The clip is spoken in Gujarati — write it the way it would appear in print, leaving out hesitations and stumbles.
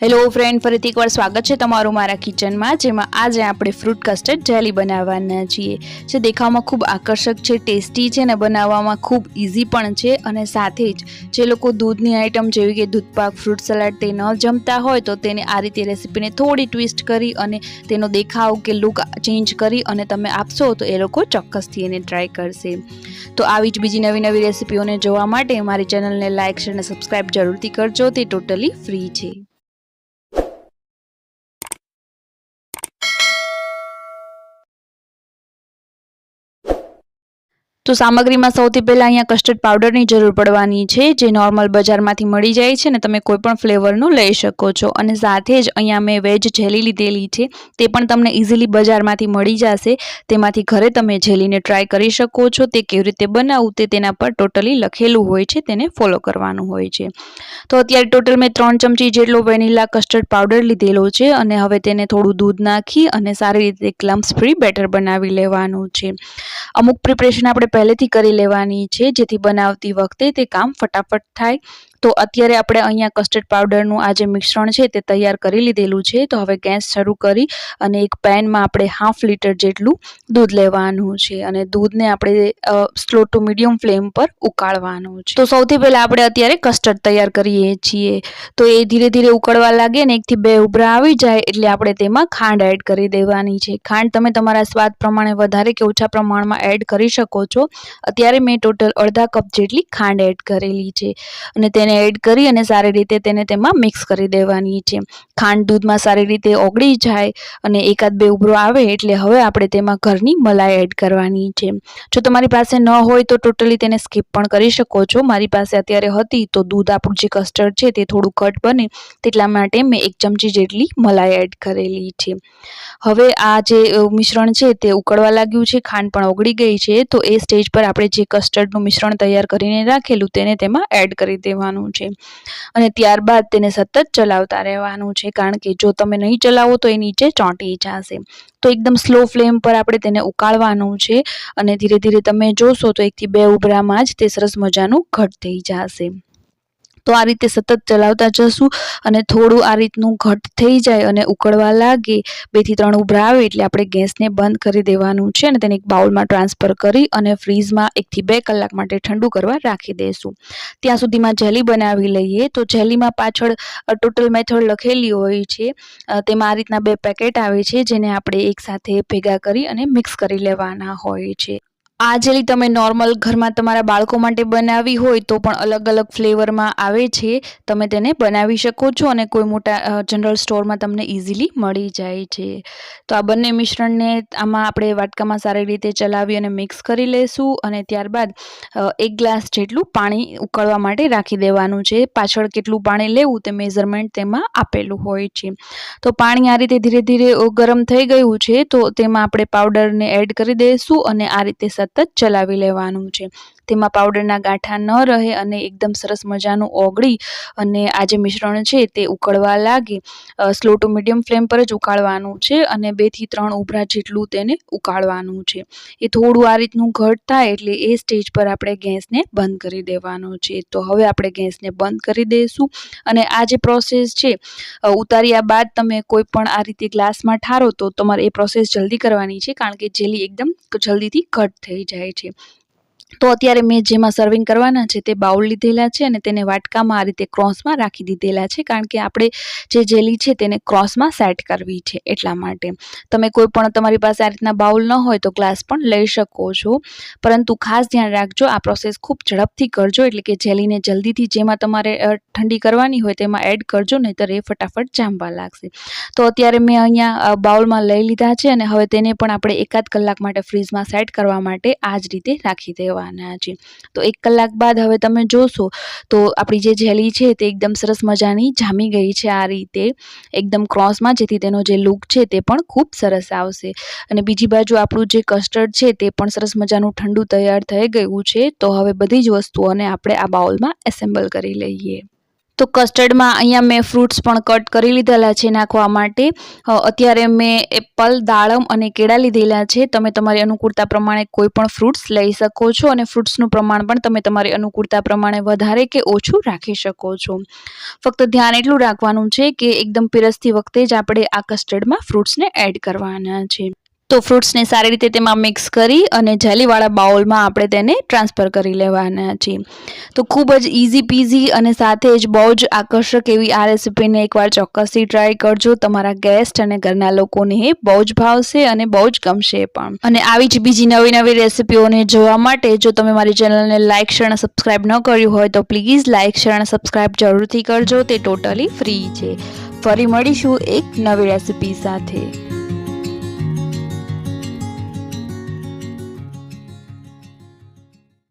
હેલો ફ્રેન્ડ, ફરીથી એકવાર સ્વાગત છે તમારું મારા કિચનમાં, જેમાં આજે આપણે ફ્રૂટ કસ્ટર્ડ જેલી બનાવવાના છીએ, જે દેખાવમાં ખૂબ આકર્ષક છે, ટેસ્ટી છે ને બનાવવામાં ખૂબ ઇઝી પણ છે. અને સાથે જ જે લોકો દૂધની આઇટમ જેવી કે દૂધપાક, ફ્રૂટ સલાડ તે ન જમતા હોય તો તેને આ રીતે રેસીપીને થોડી ટ્વિસ્ટ કરી અને તેનો દેખાવ કે લુક ચેન્જ કરી અને તમે આપશો તો એ લોકો ચોક્કસથી એને ટ્રાય કરશે. તો આવી જ બીજી નવી નવી રેસીપીઓને જોવા માટે મારી ચેનલને લાઇક, શેર અને સબસ્ક્રાઈબ જરૂરથી કરજો. તે ટોટલી ફ્રી છે. તો સામગ્રીમાં સૌથી પહેલાં અહીંયા કસ્ટર્ડ પાવડરની જરૂર પડવાની છે, જે નોર્મલ બજારમાંથી મળી જાય છે ને તમે કોઈ પણ ફ્લેવરનું લઈ શકો છો. અને સાથે જ અહીંયા મેં વેજ જેલી લીધેલી છે, તે પણ તમને ઇઝીલી બજારમાંથી મળી જશે. તેમાંથી ઘરે તમે જેલીને ટ્રાય કરી શકો છો. તે કેવી રીતે બનાવવું તે તેના પર ટોટલી લખેલું હોય છે, તેને ફોલો કરવાનું હોય છે. તો અત્યારે ટોટલ મેં 3 ચમચી જેટલો વેનીલા કસ્ટર્ડ પાવડર લીધેલો છે અને હવે તેને થોડું દૂધ નાખી અને સારી રીતે લમ્સ ફ્રી બેટર બનાવી લેવાનું છે. અમુક પ્રિપરેશન આપણે પહેલેથી કરી લેવાની છે, જેથી બનાવતી વખતે તે કામ ફટાફટ થાય. તો અત્યારે આપણે અહીંયા કસ્ટર્ડ પાવડરનું આ જે મિશ્રણ છે તે તૈયાર કરી લીધેલું છે. તો હવે ગેસ શરૂ કરી અને એક પેનમાં આપણે 1/2 લીટર જેટલું દૂધ લેવાનું છે અને દૂધને આપણે સ્લો ટુ મીડિયમ ફ્લેમ પર ઉકાળવાનું છે. તો સૌથી પહેલાં આપણે અત્યારે કસ્ટર્ડ તૈયાર કરીએ છીએ. તો એ ધીરે ધીરે ઉકળવા લાગે ને 1 થી 2 ઉભરા આવી જાય એટલે આપણે તેમાં ખાંડ એડ કરી દેવાની છે. ખાંડ તમે તમારા સ્વાદ પ્રમાણે વધારે કે ઓછા પ્રમાણમાં એડ કરી શકો છો. અત્યારે મેં ટોટલ અડધા કપ જેટલી ખાંડ એડ કરેલી છે અને તેને એડ કરી અને સારી રીતે તેને તેમાં મિક્સ કરી દેવાની છે. ખાંડ દૂધમાં સારી રીતે ઓગળી જાય અને 1-2 ઉભરો આવે એટલે હવે આપણે તેમાં ઘરની મલાઈ એડ કરવાની છે. જો તમારી પાસે ન હોય તો ટોટલી તેને સ્કીપ પણ કરી શકો છો. મારી પાસે અત્યારે હતી તો દૂધ આપણું જે કસ્ટર્ડ છે તે થોડું ઘટ બને તેટલા માટે મેં 1 ચમચી જેટલી મલાઈ એડ કરેલી છે. હવે આ જે મિશ્રણ છે તે ઉકળવા લાગ્યું છે, ખાંડ પણ ઓગળી ગઈ છે. તો એ સ્ટેજ પર આપણે જે કસ્ટર્ડનું મિશ્રણ તૈયાર કરીને રાખેલું તેને તેમાં એડ કરી દેવાનું છે અને ત્યારબાદ તેને સતત ચલાવતા રહેવાનું છે, કારણ કે જો તમે નહીં ચલાવો તો એ નીચે ચોંટી જશે. તો એકદમ સ્લો ફ્લેમ પર આપણે તેને ઉકાળવાનું છે અને ધીરે ધીરે તમે જોશો તો 1 થી 2 ઉભરામાં જ તે સરસ મજાનું ઘટ થઈ જશે. તો આ રીતે સતત ચલાવતા જશું અને થોડું આ રીતનું ઘટ થઈ જાય અને ઉકળવા લાગે 2 થી 3 ઉભરા આવે એટલે આપણે ગેસને બંધ કરી દેવાનું છે અને તેને એક બાઉલમાં ટ્રાન્સફર કરી અને ફ્રીઝમાં 1 થી 2 કલાક માટે ઠંડુ કરવા રાખી દઈશું. ત્યાં સુધીમાં જેલી બનાવી લઈએ. તો જેલીમાં પાછળ ટોટલ મેથડ લખેલી હોય છે. તેમાં આ રીતના 2 પેકેટ આવે છે, જેને આપણે એકસાથે ભેગા કરી અને મિક્સ કરી લેવાના હોય છે. આ જેલી તમે નોર્મલ ઘરમાં તમારા બાળકો માટે બનાવી હોય તો પણ અલગ અલગ ફ્લેવરમાં આવે છે. તમે તેને બનાવી શકો છો અને કોઈ મોટા જનરલ સ્ટોરમાં તમને ઇઝીલી મળી જાય છે. તો આ બંને મિશ્રણને આમાં આપણે વાટકામાં સારી રીતે ચલાવી અને મિક્સ કરી લઈશું અને ત્યારબાદ 1 ગ્લાસ જેટલું પાણી ઉકળવા માટે રાખી દેવાનું છે. પાછળ કેટલું પાણી લેવું તે મેઝરમેન્ટ તેમાં આપેલું હોય છે. તો પાણી આ રીતે ધીરે ધીરે ગરમ થઈ ગયું છે તો તેમાં આપણે પાવડરને એડ કરી દઈશું અને આ રીતે સતત ચલાવી લેવાનું છે. તેમાં પાવડરના ગાંઠા ન રહે અને એકદમ સરસ મજાનું ઓગળી અને આ જે મિશ્રણ છે તે ઉકળવા લાગે સ્લો ટુ મીડિયમ ફ્લેમ પર જ ઉકાળવાનું છે અને 2 થી 3 ઉભરા જેટલું તેને ઉકાળવાનું છે. એ થોડું આ રીતનું ઘટ થાય એટલે એ સ્ટેજ પર આપણે ગેસને બંધ કરી દેવાનો છે. તો હવે આપણે ગેસને બંધ કરી દઈશું અને આ જે પ્રોસેસ છે ઉતાર્યા બાદ તમે કોઈ પણ આ રીતે ગ્લાસમાં ઠારો તો તમારે એ પ્રોસેસ જલ્દી કરવાની છે, કારણ કે જેલી એકદમ જલ્દીથી ઘટ થઈ જાય છે. તો અત્યારે મેં જેમાં સર્વિંગ કરવાના છે તે બાઉલ લીધેલા છે અને તેને વાટકામાં આ રીતે ક્રોસમાં રાખી દીધેલા છે, કારણ કે આપણે જે જેલી છે તેને ક્રોસમાં સેટ કરવી છે એટલા માટે. તમે કોઈ પણ તમારી પાસે આ રીતના બાઉલ ન હોય તો ગ્લાસ પણ લઈ શકો છો, પરંતુ ખાસ ધ્યાન રાખજો આ પ્રોસેસ ખૂબ ઝડપથી કરજો, એટલે કે જેલીને જલ્દીથી જેમાં તમારે ઠંડી કરવાની હોય તેમાં એડ કરજો, નહીંતર એ ફટાફટ જામવા લાગશે. તો અત્યારે મેં અહીંયા બાઉલમાં લઈ લીધા છે અને હવે તેને પણ આપણે 1-8 કલાક માટે ફ્રીઝમાં સેટ કરવા માટે આ જ રીતે રાખી દેવાના છે. તો 1 કલાક બાદ હવે તમે જોશો તો આપણી જે જેલી છે તે એકદમ સરસ મજાની જામી ગઈ છે, આ રીતે એકદમ ક્રોસમાં, જેથી તેનો જે લુક છે તે પણ ખૂબ સરસ આવશે. અને બીજી બાજુ આપણું જે કસ્ટર્ડ છે તે પણ સરસ મજાનું ઠંડુ તૈયાર થઈ ગયું છે. તો હવે બધી જ વસ્તુઓને આપણે આ બાઉલમાં એસેમ્બલ કરી લઈએ. તો કસ્ટર્ડમાં અહીંયા મેં ફ્રૂટ્સ પણ કટ કરી લીધેલા છે નાખવા માટે. અત્યારે મેં એપલ, દાડમ અને કેળા લીધેલા છે. તમે તમારી અનુકૂળતા પ્રમાણે કોઈ પણ ફ્રૂટ્સ લઈ શકો છો અને ફ્રૂટ્સનું પ્રમાણ પણ તમે તમારી અનુકૂળતા પ્રમાણે વધારે કે ઓછું રાખી શકો છો. ફક્ત ધ્યાન એટલું રાખવાનું છે કે એકદમ પીરસતી વખતે જ આપણે આ કસ્ટર્ડમાં ફ્રૂટ્સને એડ કરવાના છે. તો ફ્રૂટ્સને સારી રીતે તેમાં મિક્સ કરી અને જેલીવાળા બાઉલમાં આપણે તેને ટ્રાન્સફર કરી લેવાના છે. તો ખૂબ જ ઇઝી પીઝી અને સાથે જ બહુ જ આકર્ષક એવી આ રેસીપીને એકવાર ચોક્કસથી ટ્રાય કરજો. તમારા ગેસ્ટ અને ઘરના લોકોને એ બહુ જ ભાવશે અને બહુ જ ગમશે પણ. અને આવી જ બીજી નવી નવી રેસીપીઓને જોવા માટે જો તમે મારી ચેનલને લાઇક, શેર અને સબસ્ક્રાઈબ ન કર્યું હોય તો પ્લીઝ લાઇક, શેર અને સબસ્ક્રાઈબ જરૂરથી કરજો. તે ટોટલી ફ્રી છે. ફરી મળીશું એક નવી રેસીપી સાથે.